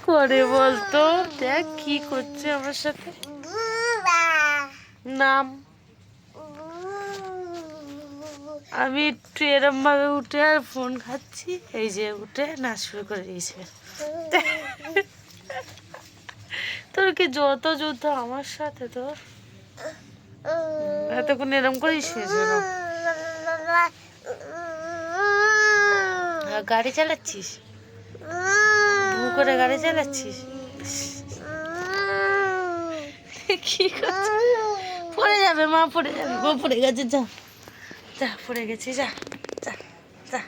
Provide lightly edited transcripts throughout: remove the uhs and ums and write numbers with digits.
করে বলতো? দেখ কি করছে আমার সাথে। নাম আমি একটু এরম ভাবে উঠে আর ফোন খাচ্ছি, এই যে উঠে নাচ শুরু করে দিয়েছে। তোর কি যত যুদ্ধ আমার সাথে তোর? এতক্ষণ এরম করিস গাড়ি চালাচ্ছিস, ভু করে গাড়ি চালাচ্ছিস। কি করছিস? পড়ে যাবে মা, পড়ে যাবে। ও পড়ে গেছে, যা যা, পড়ে গেছি, যা যা যা।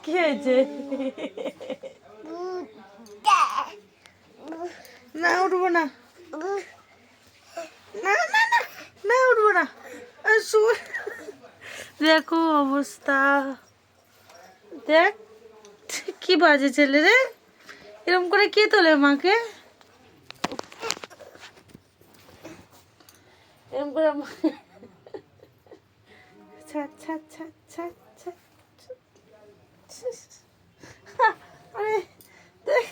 কি হয়েছে? না উঠবো না, না না না না, উঠবো না। দেখো অবস্থা, দেখ কি বাজে ছেলে রে। এরকম করে কে তোলে মাকে? এরকম করে ছাড় ছাড় ছাড় ছাড় ছাড়। আরে দেখ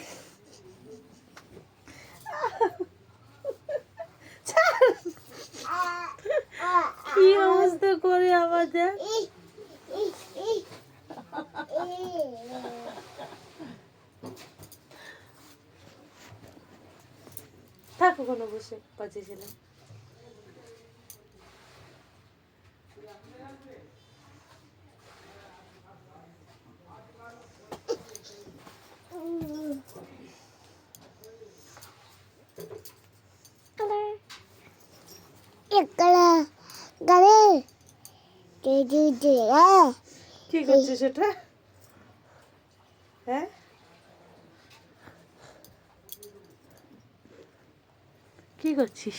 কি অবস্থা করে আমাদের। থাকো কোনো বসে বাজেছিলাম। কি করছিস সেটা? হ্যাঁ, কি করছিস?